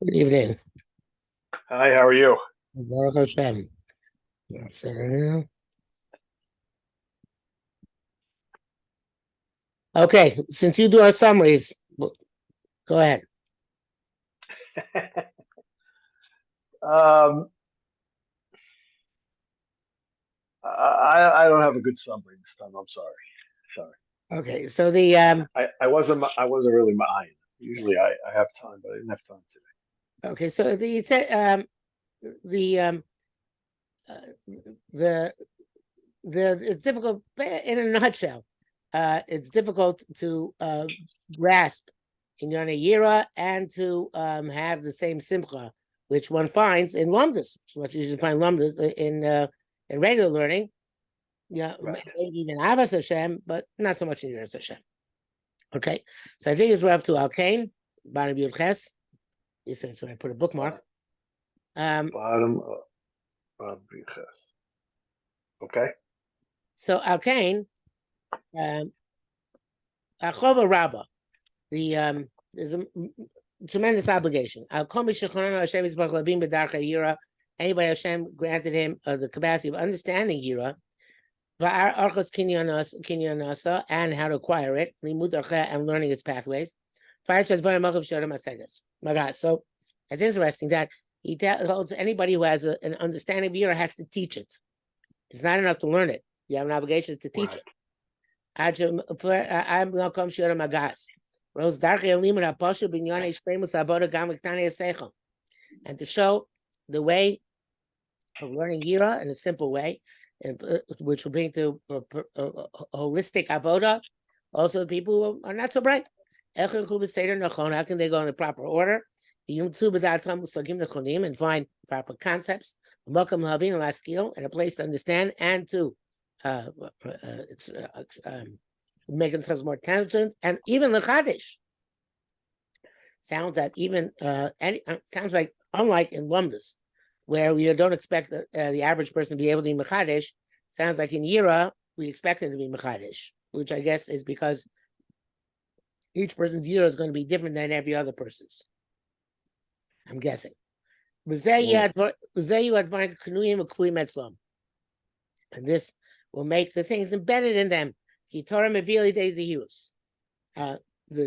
Good evening. Hi, how are you? Baruch Hashem. Okay, since you do our summaries, go ahead. I don't have a good summary this time. I'm sorry. Okay, so the I wasn't really mine. Usually I have time, but I didn't have time today. okay, so the it's difficult in a nutshell. It's difficult to grasp in Yana Yira and to have the same simcha which one finds in lumdus. So much you usually find lumdus in regular learning. Yeah, Right. maybe even Avas Hashem, but not so much in Yiras Hashem. Okay, so I think we're up to Al Kain, bottom Yud Ches. He says when I put a bookmark. Bottom of Ches. Okay. So Al Kain, Achova Rabbah, there's a tremendous obligation. Anybody Hashem granted him the capacity of understanding Yira, and how to acquire it, and learning its pathways. So it's interesting that he holds anybody who has an understanding of Yira has to teach it. It's not enough to learn it. You have an obligation to teach it. And to show the way of learning Yira in a simple way, which will bring to holistic avoda. Also, people who are not so bright. How can they go in the proper order? And find proper concepts, and a place to understand and to make themselves more intelligent, and even lechadish. Sounds that even sounds like unlike in lumdus, where we don't expect the average person to be able to be mechadish. Sounds like in Yira we expect them to be mechadish, which I guess is because each person's Yira is going to be different than every other person's. I'm guessing. And this will make the things embedded in them. The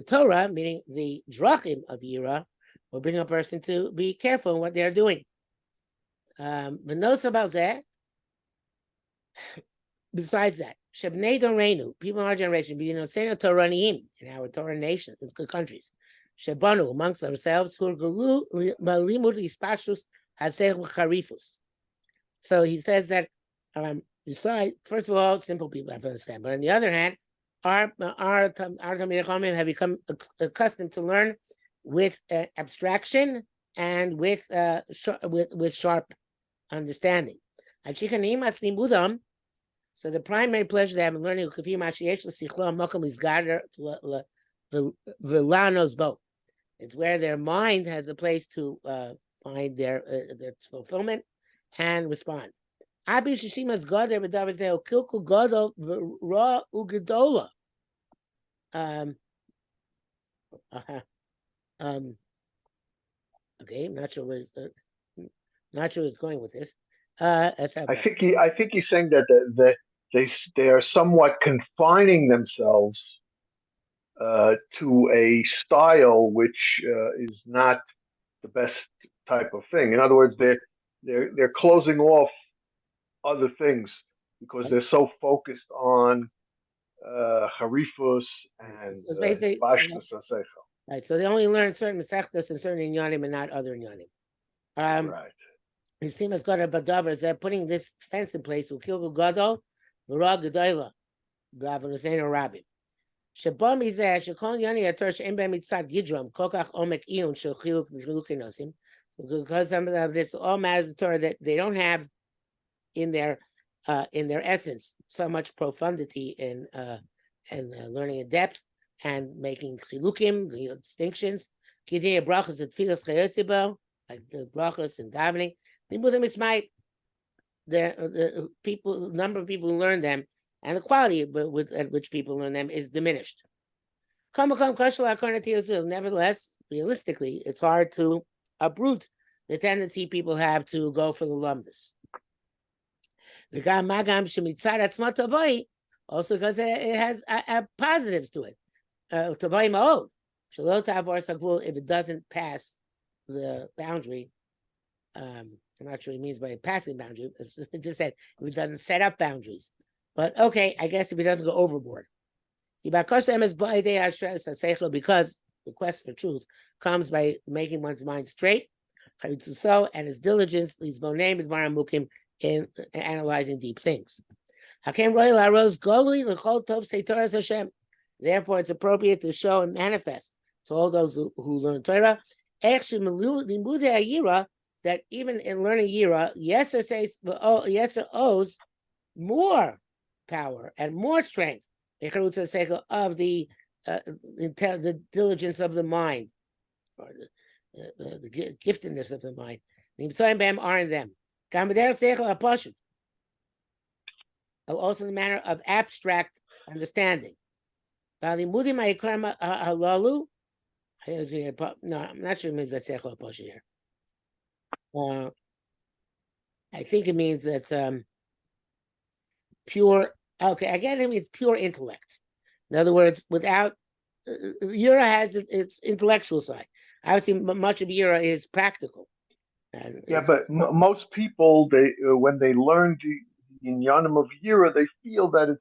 Torah, meaning the drachim of Yira, will bring a person to be careful in what they're doing. Besides that, people in our generation, in our Torah nation, countries, Shebanu, amongst ourselves, so he says that besides, first of all, simple people have to understand, but on the other hand, our Talmidei Chachamim have become accustomed to learn with abstraction and with sharp understanding. So the primary pleasure they have in learning it's where their mind has the place to find their fulfillment and respond. Okay, I'm not sure where it's going with this. That's how I think he's saying that they are somewhat confining themselves to a style which is not the best type of thing. In other words, they're closing off other things because they're so focused on harifus and bashtus haseichel. Right, so they only learn certain mesechtas and certain inyanim and not other inyanim. Right. His team has got a badavers. They're putting this fence in place. Ukilgu gadol, v'ra gedola, b'avonosenu rabbi. Shebam izeh shekol yani ator she'en b'em mitzad gidrom kokach omek iyun shel chiluk v'chilukinosim. Because some of this all matters of Torah that they don't have in their essence so much profundity in learning in depth and making chilukim, the distinctions. Kidei brachos at filas chayotzibel, like the brachos and davening. The number of people who learn them and the quality at which people learn them is diminished. Nevertheless, realistically, it's hard to uproot the tendency people have to go for the lumdus. Also because it has positives to it. If it doesn't pass the boundary, I'm not sure what he means by passing boundary. It just said if it doesn't set up boundaries. But okay, I guess if it doesn't go overboard. Because the quest for truth comes by making one's mind straight, and his diligence leads Bonem in analyzing deep things. Therefore, it's appropriate to show and manifest to all those who learn Torah that even in learning Yira, Yeser owes more power and more strength of the diligence of the mind, or the giftedness of the mind. The are in them. Also the manner of abstract understanding. No, I'm not sure it means here. I think it means that pure. Okay, again, it means pure intellect. In other words, without Yura has its intellectual side. Obviously, much of Yura is practical. Yeah, but most people, they when they learn the inyanim of Yira, they feel that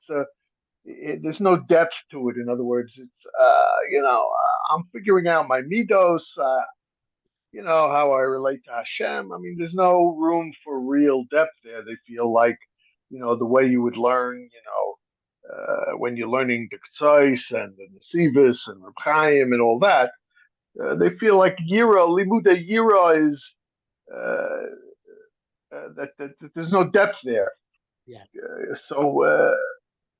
there's no depth to it. In other words, it's I'm figuring out my midos, how I relate to Hashem. I mean, there's no room for real depth there. They feel like, the way you would learn, when you're learning the Ktsais and the Nesivis and Reb Chaim and all that, they feel like Yira, Limuda Yira is that there's no depth there. Yeah.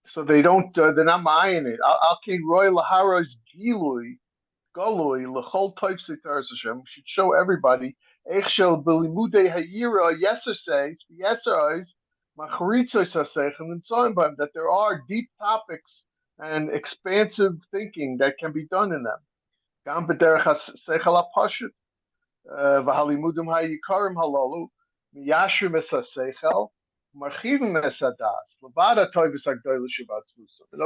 So they don't. They're not ma'ayin it. Al king roy laharos gilui galui lechol types Hashem should show everybody. Echshel belimude hayira yeserseis yeserais macharitzos hasechem and so on. That there are deep topics and expansive thinking that can be done in them. Gam b'derech sechel hapashut v'halimudim hayikarim halalu miyashrim es hasechel. In other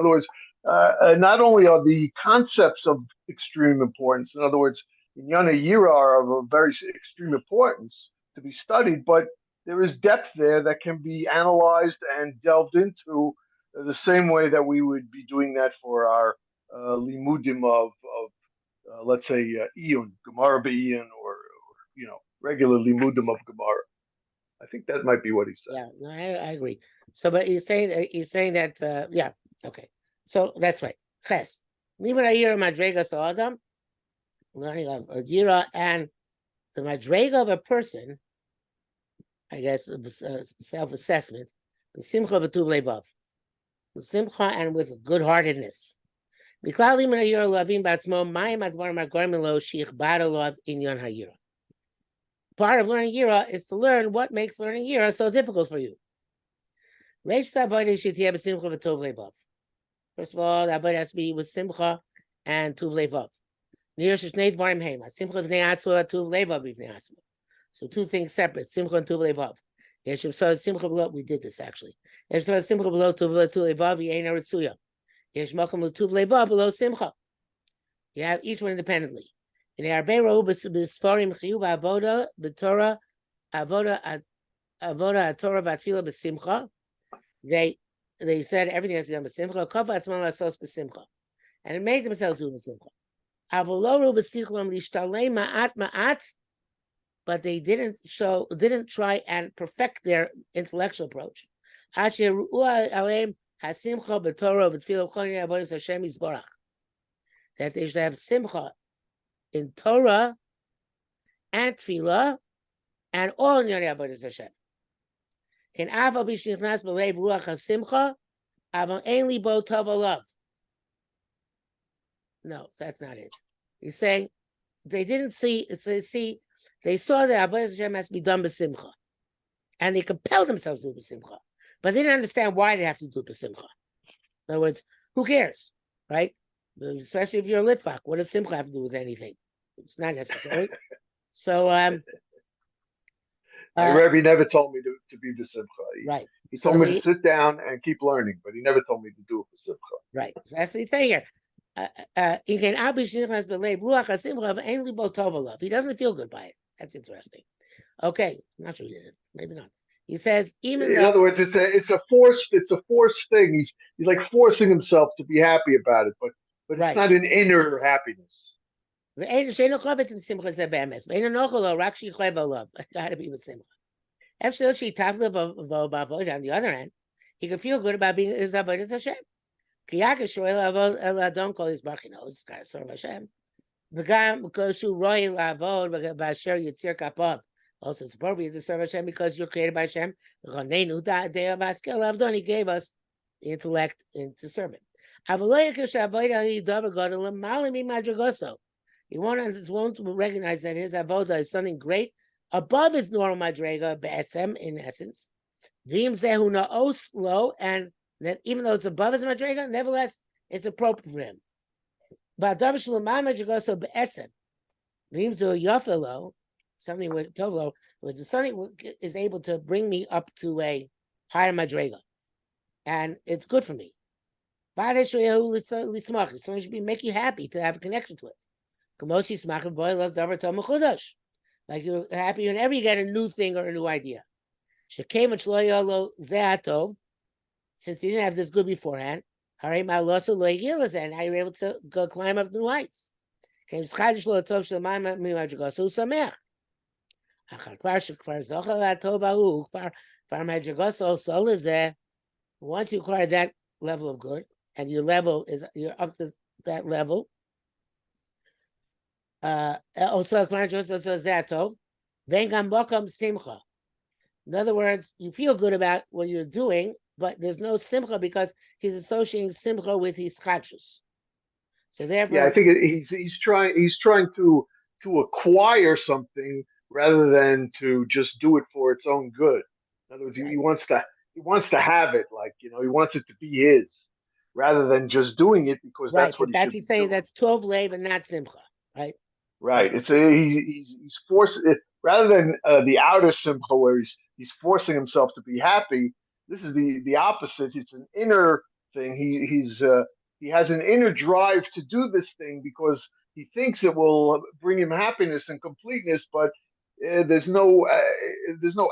words, not only are the concepts of extreme importance, in other words, Inyana Yira are of a very extreme importance to be studied, but there is depth there that can be analyzed and delved into the same way that we would be doing that for our limudim of let's say, Iyun, Gemara Be'iyun, or regular limudim of Gemara. I think that might be what he said. Yeah, no, I agree. So, but he's saying that yeah, okay. So that's right. Ches. Leaving a year of Madrega so Adam, learning of a Yira and the Madrega of a person, I guess, self-assessment, the Simcha v'tuv levav, the Simcha and with good-heartedness. Miklal leaving a year loving batzmo mayim advar margormilo shich badalov inyan hayira. Part of learning Yira is to learn what makes learning Yira so difficult for you. First of all, the avodah has to be with simcha and tuv levav. So two things separate, simcha and tuv levav. Simcha below, we did this actually. Simcha below tuv levav, below simcha. You have each one independently. In the Arbero b'sfarim chiyuv avoda b'torah avoda Torah v'atfila b'simcha. They said everything has to be done b'simcha. Kafa atzman lasos b'simcha, and it made themselves do b'simcha. Avoloru b'sichlam lishtalei ma'at, but they didn't try and perfect their intellectual approach. Asher ru'ah aleim hasimcha b'torah v'atfila b'choni avodas Hashem yisborach. That they should have simcha in Torah and Tefillah and all in Yonei Avodas Hashem. In Aval Bishnichnas B'Leiv Ruach HaSimcha, Aval Ein Libo Tov Olav. No, that's not it. He's saying they didn't see. They saw that Avodas Hashem has to be done b'simcha, and they compelled themselves to do b'simcha, but they didn't understand why they have to do b'simcha. In other words, who cares, right? Especially if you're a Litvak, what does simcha have to do with anything? It's not necessary. So My rabbi never told me to be the simcha. right. He So told me to sit down and keep learning, but he never told me to do it for simcha. right. So that's what he's saying here. He doesn't feel good by it. That's interesting. Okay, I'm not sure he did. Maybe not. He says even In though other words, it's a forced thing. He's like forcing himself to be happy about it, but it's right. not an inner happiness. Gotta be with simcha. On the other hand, he can feel good about being his avodas Hashem. Also, it's appropriate to serve Hashem because you're created by Hashem. He gave us the intellect to serve Him. He won't recognize that his avodah is something great above his normal madrega, be'etzem, in essence. And that even though it's above his madrega, nevertheless, it's appropriate for him. Something with tovlo, was something is able to bring me up to a higher madrega, and it's good for me. So it should make you happy to have a connection to it. Like you're happy whenever you get a new thing or a new idea. Since he didn't have this good beforehand, and now you're able to go climb up new heights. Once you acquire that level of good, and you're up to that level. In other words, you feel good about what you're doing, but there's no simcha because he's associating simcha with his chachus. So therefore, yeah, I think he's trying to acquire something rather than to just do it for its own good. In other words, right. he wants to have it, like he wants it to be his, rather than just doing it because Right, that's what but he should he's be saying doing. that's tov lev and not simcha, right? Right. He's forced rather than the outer simcha where he's forcing himself to be happy. This is the opposite. It's an inner thing. He has an inner drive to do this thing because he thinks it will bring him happiness and completeness, but there's no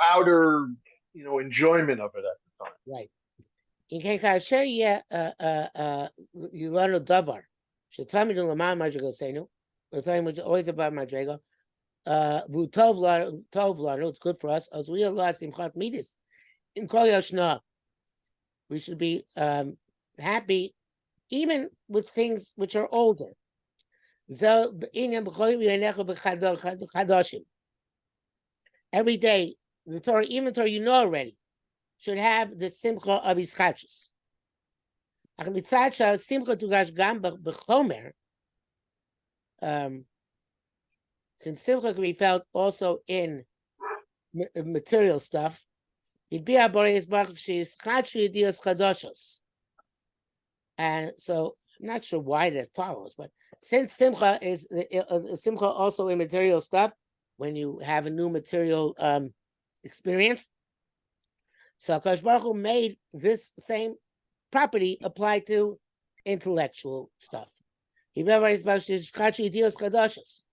outer enjoyment of it at the time. Right. In kasher you learn a davar. Shetamidu l'man madrigal seinu. It's something which is always about madrigal. Tov lanu. It's good for us. As we Allah simchat midis. In kol yashna, we should be happy even with things which are older. Every day, the Torah, even the Torah you know already, should have the simcha of his chachos. Since simcha can be felt also in material stuff, and so I'm not sure why that follows, but since simcha is simcha also in material stuff, when you have a new material experience, so Akash Baruch Hu made this same property apply to intellectual stuff. He memorized about his chachi ideas chadashos.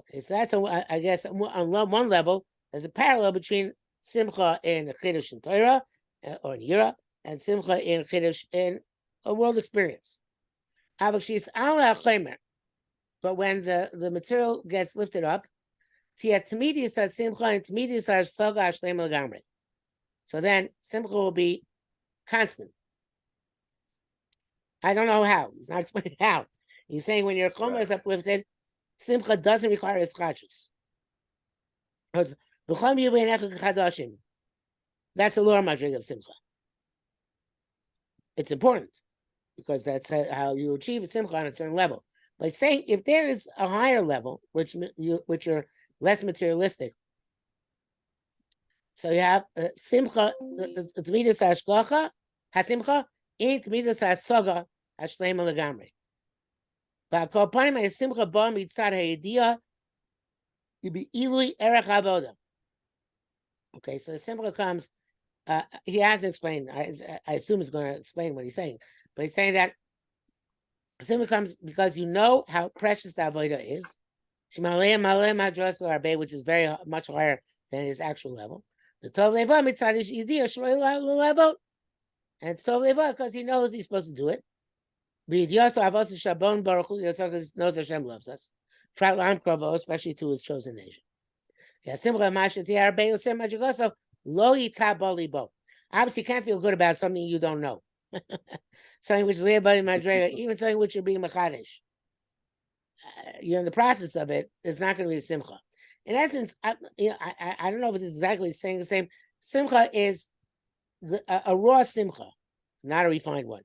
Okay, so that's I guess on one level there's a parallel between simcha in Chiddush and Torah or in Yira and simcha in Chiddush in a world experience. But when the material gets lifted up, so then simcha will be constant. I don't know how. He's not explaining how. He's saying when your chomer is uplifted, simcha doesn't require ischachus. Because that's the lower madrig of simcha. It's important because that's how you achieve a simcha on a certain level. By saying if there is a higher level, which are less materialistic, so you have simcha, the tmidas hashgacha, hasimcha, in tmidas hasaga, hashleima legamri. But Kopanim and Simcha Ba Mitzad Ha'idiyah be Ilui Erech Avoda. Okay, so the Simcha comes. He hasn't explained. I assume he's going to explain what he's saying, but he's saying that Simcha comes because you know how precious the avodah is. Shimalei Malei Madras Arbe, which is very much higher than his actual level. The Tov Leva Mitzad Ha'idiyah Shloilei Level, and it's Tov Leva because he knows he's supposed to do it. Because he knows Hashem loves us. Especially to his chosen nation. Obviously, you can't feel good about something you don't know. Something which is even something which you're being machadish. You're in the process of it. It's not going to be a simcha. In essence, I don't know if it's exactly saying the same. Simcha is a raw simcha, not a refined one.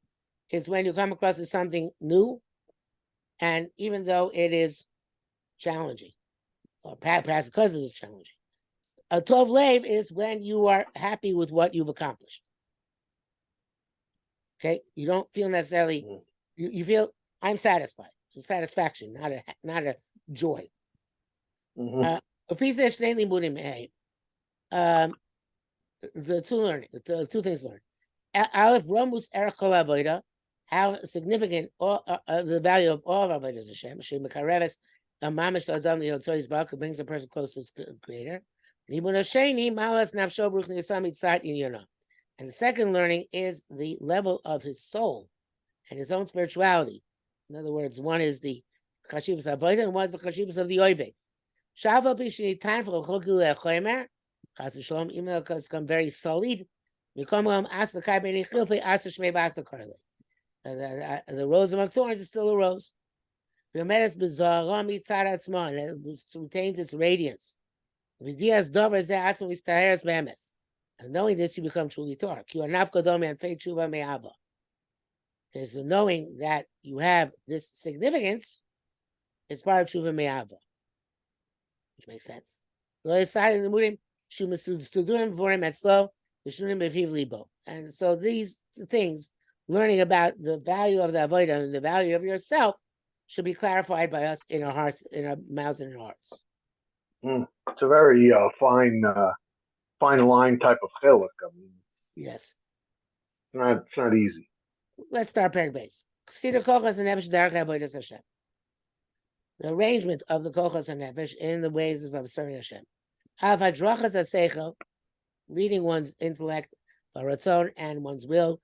Is when you come across as something new, and even though it is challenging, or perhaps because it is challenging. A tov lev is when you are happy with what you've accomplished. Okay, you don't feel necessarily. You feel I'm satisfied. It's satisfaction, not a joy. The two things learned. Aleph Romus Erech Kol Avoda. How significant the value of all of avodas Hashem. Shemekareves mamish adam liyotzos b'aka brings a person close to his creator. And the second learning is the level of his soul and his own spirituality. In other words, one is the chashivas avodah and one is the chashivas of the oived. Shava b'shinitan for chokilu lechomer. Chas v'shalom, even though it's become very solid. Mikom as the kai b'nei chilfei as shmei b'asa karle. The rose among thorns is still a rose. And it retains its radiance. And knowing this, you become truly Torah. Okay, so knowing that you have this significance is part of Tshuva Me'ava, which makes sense. And so these things, learning about the value of the avodah and the value of yourself, should be clarified by us in our hearts, in our mouths, and in our hearts. It's a very fine line type of chiluk. I mean, yes, it's not easy. Let's start Perek base. The arrangement of the kochas and nefesh in the ways of serving Hashem. Leading one's intellect, ratzon, and one's will.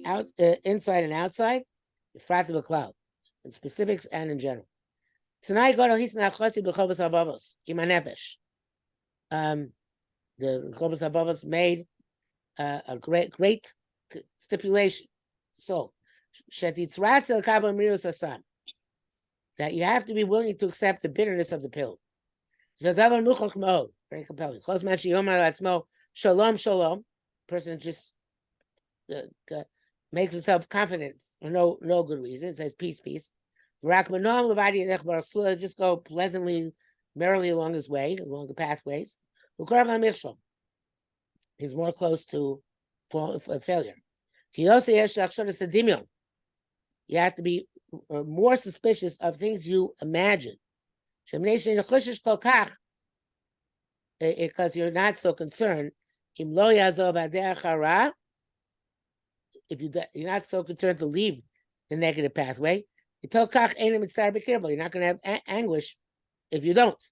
Out, inside and outside, frat of a cloud, in specifics and in general. Tonight, God, he's not chosi b'chobas habavos imanefesh. The chobas habavos made a great stipulation. So, shetitzratzel kabel mirus hasan, that you have to be willing to accept the bitterness of the pill. Zadavar muchach mo, very compelling. Chos machi yomar latzmo shalom shalom. Person just makes himself confident for no good reason. Says peace. Just go pleasantly, merrily along his way, along the pathways. He's more close to failure. You have to be more suspicious of things you imagine. Because you're not so concerned. If you're not so concerned to leave the negative pathway, you're not going to have anguish if you don't.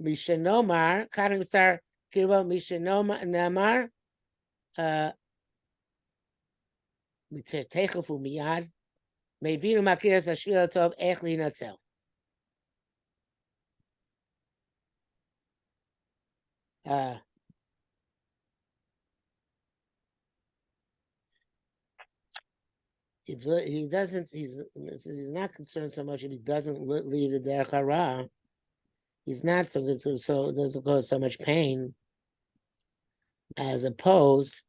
Mishanomar, Karim Kirba, Mishanomar, Mitechefu Miyad, Mevinu Makiras Ashvila Tov, Echli Natzel. If he doesn't, he's not concerned so much if he doesn't leave the derech hara. He's not so it doesn't cause so much pain, as opposed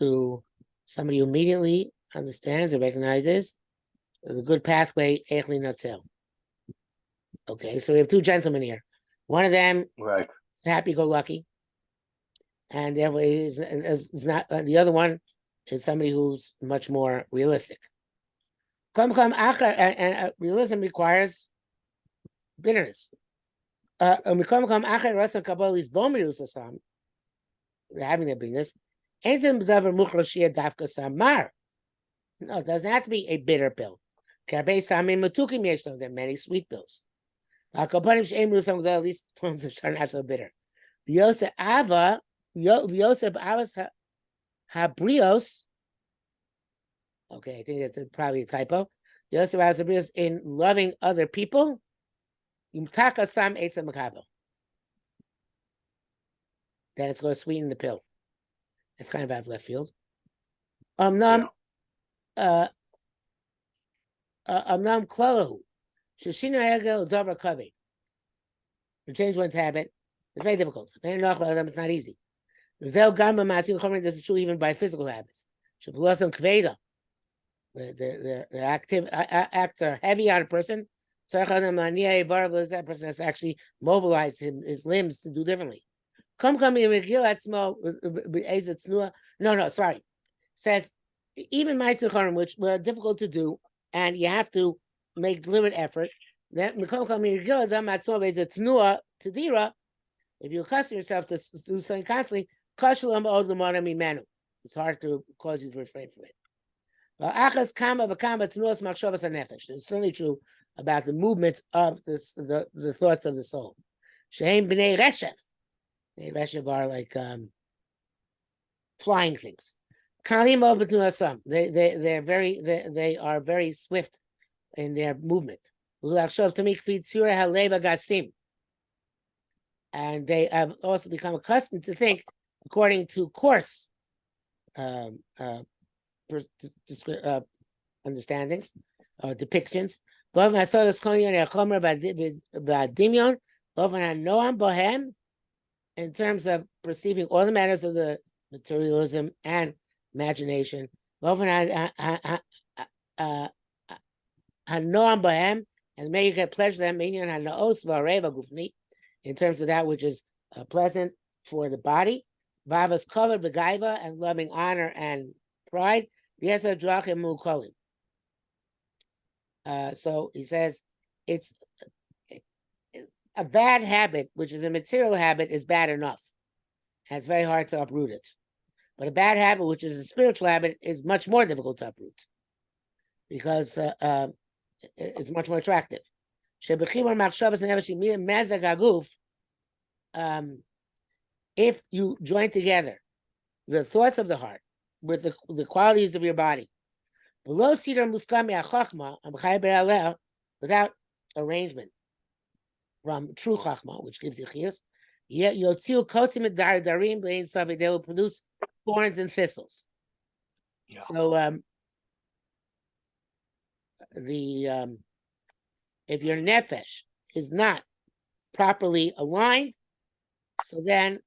to somebody who immediately understands and recognizes the good pathway. Echli natzel. Okay, so we have two gentlemen here. One of them, Right, is happy-go-lucky, and therefore is not. The other one is somebody who's much more realistic. And realism requires bitterness. Having their bitterness. No, it doesn't have to be a bitter pill. There are many sweet pills. At least ones that are not so bitter. Yosef Avas Habrios. Okay, I think that's probably a typo. Yosef Avas Habrios in loving other people. Yumtaka Sam Eitza Makabel. That it's going to sweeten the pill. That's kind of out of left field. Amnam Klohu. Shashina Egel Dover Kavi. To change one's habit, it's very difficult. It's not easy. This is true even by physical habits. The acts are heavy on a person. That person has to actually mobilize his limbs to do differently. No, sorry. Says even ma'asim which were difficult to do, and you have to make deliberate effort. That if you accustom yourself to do something constantly, it's hard to cause you to refrain from it. It's certainly true about the movements of the thoughts of the soul. B'nei Reshev are like flying things. They are very swift in their movement. And they have also become accustomed to think according to coarse understandings or depictions. In terms of perceiving all the matters of the materialism and imagination. And may you get pleasure them in terms of that which is pleasant for the body. Vavas covered the gaiva and loving honor and pride. So he says it's a bad habit, which is a material habit, is bad enough. And it's very hard to uproot it. But a bad habit, which is a spiritual habit, is much more difficult to uproot because it's much more attractive. If you join together the thoughts of the heart with the qualities of your body, without arrangement from true chachma, which gives you chiyus, they will produce thorns and thistles. Yeah. So if your nefesh is not properly aligned, so then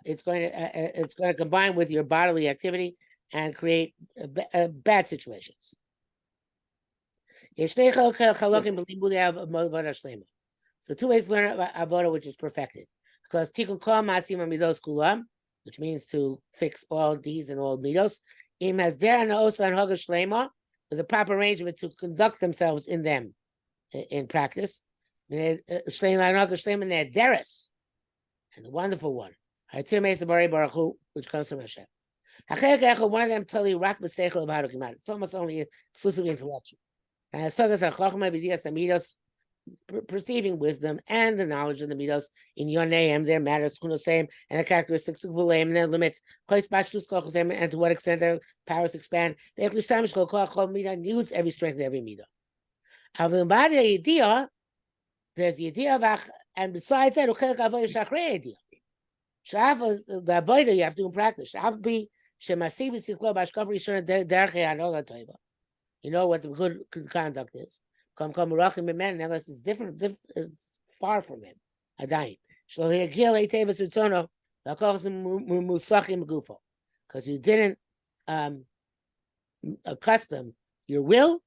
it's going to combine with your bodily activity and create bad situations. So 2 ways to learn about avoda which is perfected, because tikkun kol ma'asim midos kulam, which means to fix all deeds and all midos, im has der osa and hoga shlema, with a proper arrangement to conduct themselves in them in practice. Shlema and hoga shlema deres, and the wonderful one, which comes from Hashem. One of them totally rock the seichel of how to come out. It's almost only exclusively intellectual. And as long as perceiving wisdom and the knowledge of the midos in your name, their matters, and the characteristics of and their limits, and to what extent their powers expand. Use every strength of every midah. There's the idea, and besides that, the avodah you have to practice. You know what the good conduct is. Unless it's different, it's far from him. Because you didn't accustom your will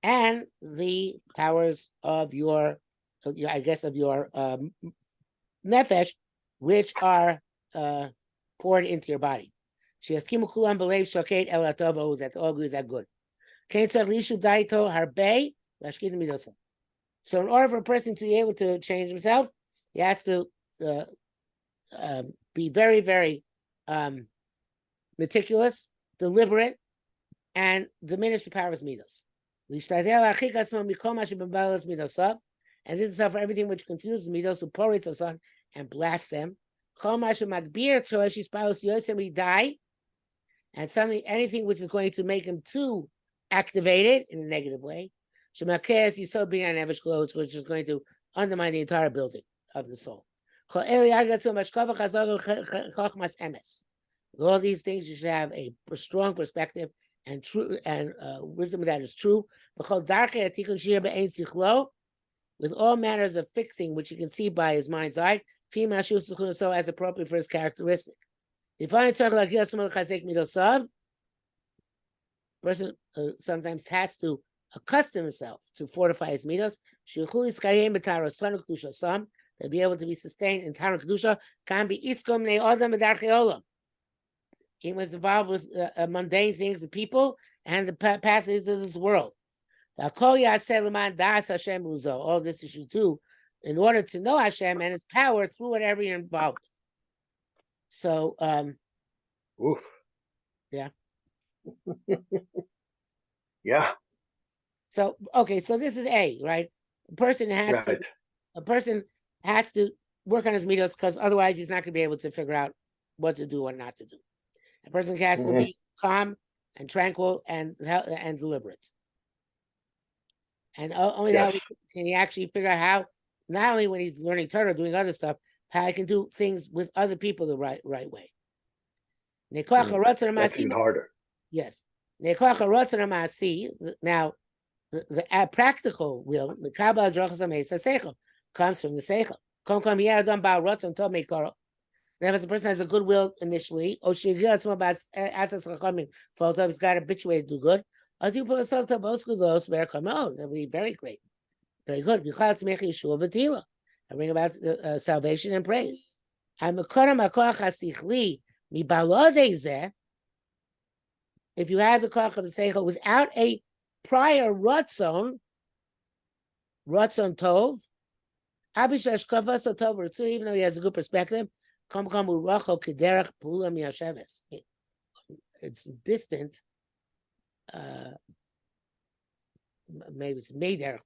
and the powers of your nefesh, which are poured into your body. She has kimu kulam belev shoked el atovo that all agree that good. Kain tzarich lishu daito harbe lashkid midosa. So in order for a person to be able to change himself, he has to be very, very meticulous, deliberate, and diminish the power of his midos. And this is for everything which confuses midos, who pour it on and blast them. And anything which is going to make him too activated in a negative way. Which is going to undermine the entire building of the soul. With all these things, you should have a strong perspective and true and wisdom that is true. With all manners of fixing, which you can see by his mind's eye, so as appropriate for his characteristic. Person sometimes has to accustom himself to fortify his midos. To be able to be sustained in Taran Kedusha, can be iskom ne adam b'darchei olam. He was involved with mundane things, the people, and the pathways of this world. All this you should do in order to know Hashem and His power through whatever you're involved with. So, yeah. Yeah. So, okay, so this is A, right? A person has to work on his midos because otherwise he's not going to be able to figure out what to do or not to do. A person has to be calm and tranquil and deliberate. And only that can he actually figure out how, not only when he's learning Torah, doing other stuff, how he can do things with other people the right way. That's even harder. Yes. Now, the practical will, the comes from the seichel. Now, if a person has a good will initially, or he's got habituated to do good, that would be very great. Very good. I bring about salvation and praise. If you have the koach of the seichel without a prior ratzon tov, even though he has a good perspective, it's distant. Maybe it's meiderech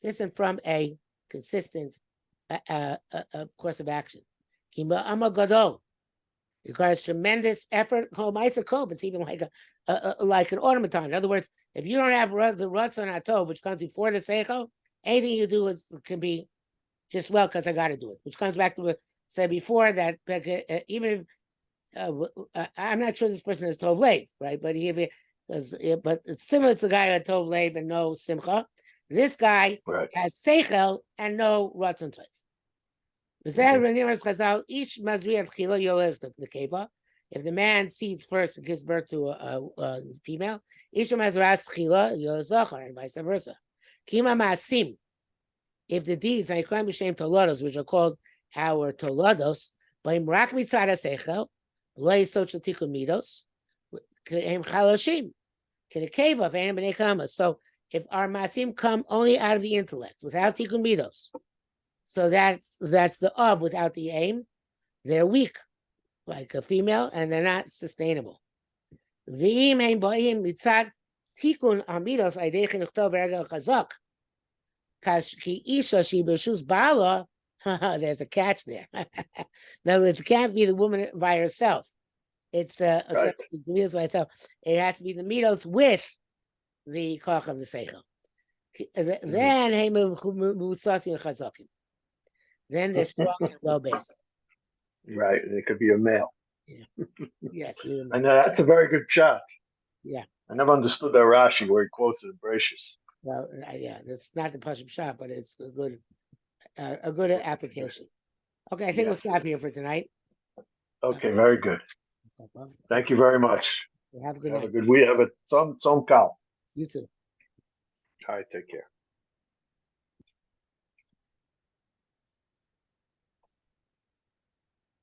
distant from a consistent course of action. It requires tremendous effort. It's even like an automaton. In other words, if you don't have the ratzon hatov, which comes before the seichel, anything you do can be just because I got to do it. Which comes back to what I said before that even if I'm not sure this person is tov leiv, right? But but it's similar to the guy who had tov leiv and no simcha. This guy has seichel and no ratzon tov. If the man seeds first and gives birth to a female, and vice versa. If the deeds, which are called our tolados, so if our masim come only out of the intellect, without tikkun midos, so that's the of without the aim, they're weak, like a female, and they're not sustainable. There's a catch there. In other words, it can't be the woman by herself. It's the midos by itself. It has to be the midos with the koach of the seichel. Then they're strong and well based. Right, and it could be a male. Yeah. Yes. And that's a very good shot. Yeah. I never understood that Rashi where he quotes it in Bereshis. Well, yeah, that's not the Pashup shot, but it's a good application. Okay, I think we'll stop here for tonight. Okay, very good. Thank you very much. Have a good night. We have a some kal. You too. All right, take care.